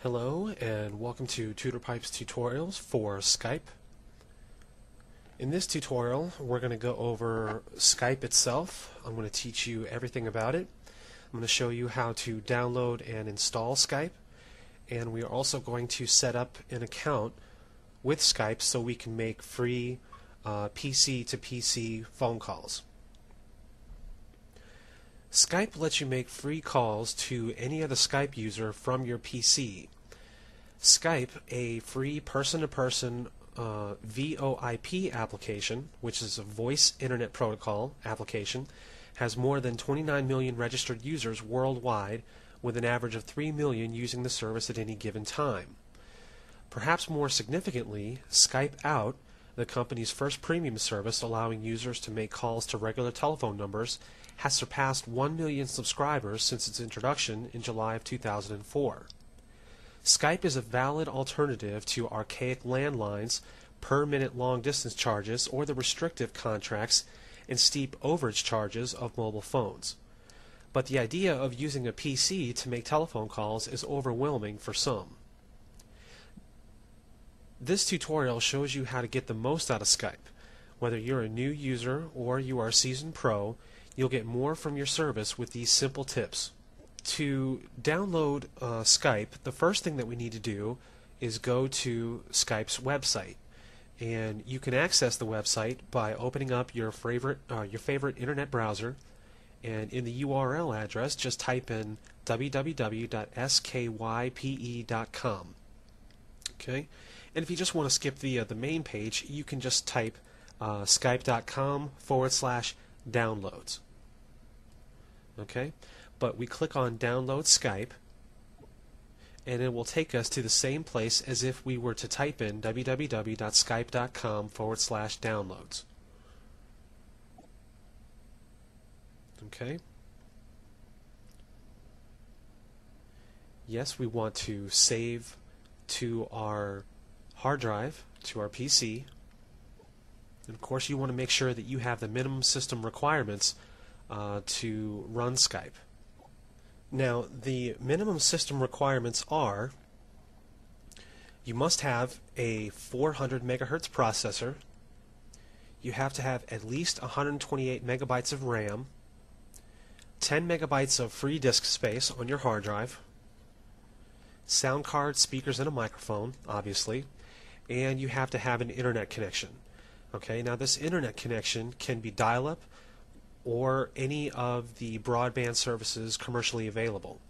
Hello and welcome to TutorPipes tutorials for Skype. In this tutorial we're going to go over Skype itself. I'm going to teach you everything about it. I'm going to show you how to download and install Skype, and we are also going to set up an account with Skype so we can make free PC to PC phone calls. Skype lets you make free calls to any other Skype user from your PC. Skype, a free person-to-person VoIP application, which is a voice internet protocol application, has more than 29 million registered users worldwide, with an average of 3 million using the service at any given time. Perhaps more significantly, Skype Out, the company's first premium service allowing users to make calls to regular telephone numbers, has surpassed 1 million subscribers since its introduction in July of 2004. Skype is a valid alternative to archaic landlines, per-minute long-distance charges, or the restrictive contracts and steep overage charges of mobile phones. But the idea of using a PC to make telephone calls is overwhelming for some. This tutorial shows you how to get the most out of Skype. Whether you're a new user or you are a seasoned pro, you'll get more from your service with these simple tips. To download Skype, the first thing that we need to do is go to Skype's website, and you can access the website by opening up your favorite internet browser, and in the URL address just type in www.skype.com. Okay, and if you just want to skip the main page, you can just type skype.com/downloads. Okay, but we click on Download Skype, and it will take us to the same place as if we were to type in www.skype.com/downloads. Okay. Yes, we want to save to our hard drive, to our PC. And of course, you want to make sure that you have the minimum system requirements to run Skype. Now, the minimum system requirements are: you must have a 400 megahertz processor, you have to have at least 128 megabytes of RAM, 10 megabytes of free disk space on your hard drive, sound card, speakers, and a microphone, obviously, and you have to have an internet connection. Okay, now this internet connection can be dial-up or any of the broadband services commercially available.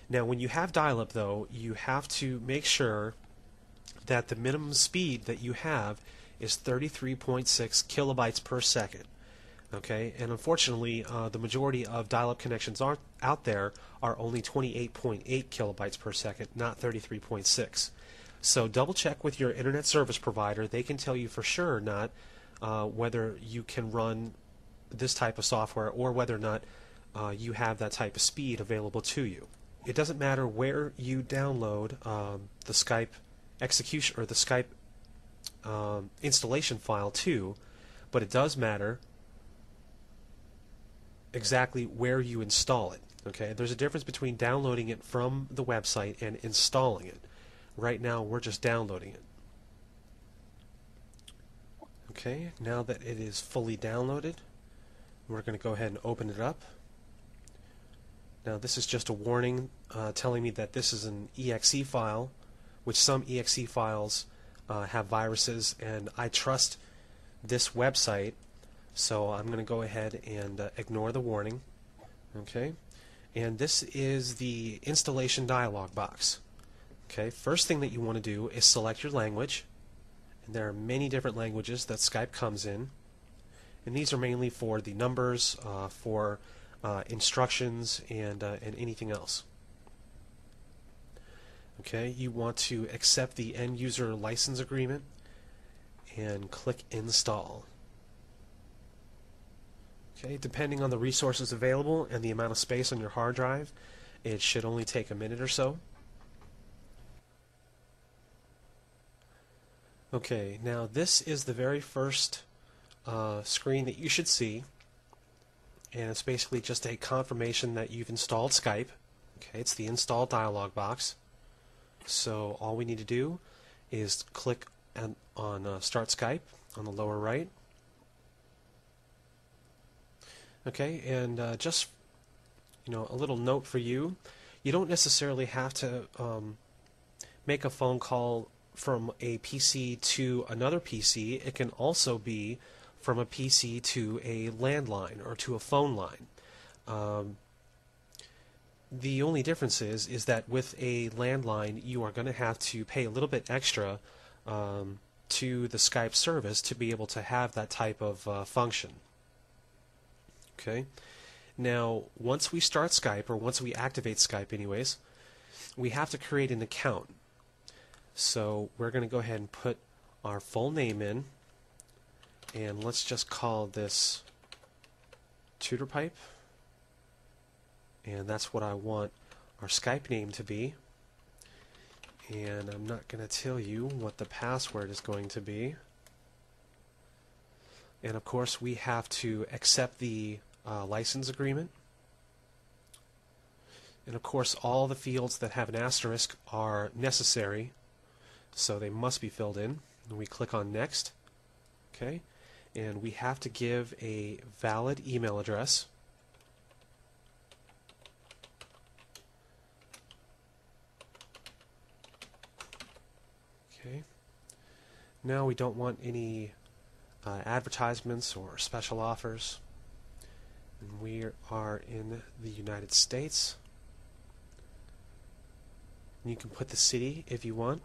Now, when you have dial-up, though, you have to make sure that the minimum speed that you have is 33.6 kilobytes per second. Okay, and unfortunately, the majority of dial-up connections out there are only 28.8 kilobytes per second, not 33.6. So double check with your internet service provider. They can tell you for sure or not whether you can run this type of software or whether or not you have that type of speed available to you. It doesn't matter where you download the Skype execution or the Skype installation file to, but it does matter exactly where you install it. Okay, there's a difference between downloading it from the website and installing it. Right now we're just downloading it. Okay, now that it is fully downloaded, we're going to go ahead and open it up. Now this is just a warning telling me that this is an exe file, which some exe files have viruses, and I trust this website, so I'm going to go ahead and ignore the warning. Okay, and this is the installation dialog box. Okay, first thing that you want to do is select your language, and there are many different languages that Skype comes in. And these are mainly for the numbers, for instructions, and anything else. Okay, you want to accept the end user license agreement and click Install. Okay, depending on the resources available and the amount of space on your hard drive, it should only take a minute or so. Okay, now this is the very first screen that you should see, and it's basically just a confirmation that you've installed Skype. Okay, it's the install dialog box. So all we need to do is click on Start Skype on the lower right. Okay, and just a little note for you: you don't necessarily have to make a phone call from a PC to another PC. It can also be from a PC to a landline or to a phone line. The only difference is that with a landline, you are going to have to pay a little bit extra to the Skype service to be able to have that type of function. Okay. Now, once we start Skype, or once we activate Skype anyways, we have to create an account. So we're going to go ahead and put our full name in, and let's just call this TutorPipe, and that's what I want our Skype name to be. And I'm not going to tell you what the password is going to be. And of course we have to accept the license agreement. And of course all the fields that have an asterisk are necessary, so they must be filled in. And we click on Next. Okay, and we have to give a valid email address. Okay. Now we don't want any advertisements or special offers. And we are in the United States. And you can put the city if you want.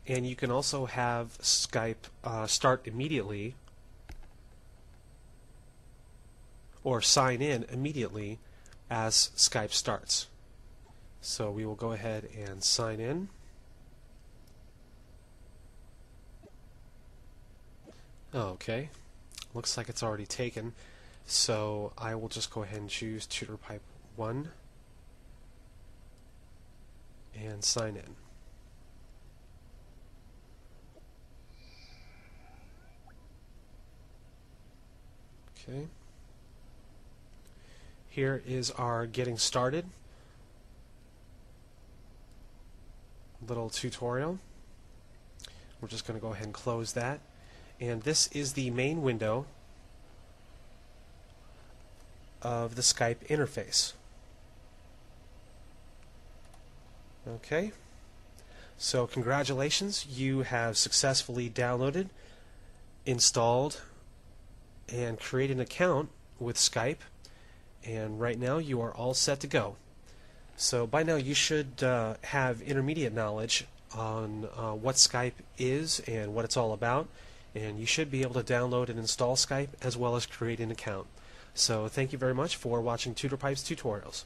And you can also have Skype start immediately, or sign in immediately as Skype starts. So we will go ahead and sign in. Okay, looks like it's already taken. So I will just go ahead and choose TutorPipe 1 and sign in. Okay. Here is our getting started little tutorial. We're just going to go ahead and close that. And this is the main window of the Skype interface. Okay. So congratulations, you have successfully downloaded, installed, and created an account with Skype, and right now you are all set to go. So by now you should have intermediate knowledge on what Skype is and what it's all about, and you should be able to download and install Skype as well as create an account. So thank you very much for watching TutorPipe's tutorials.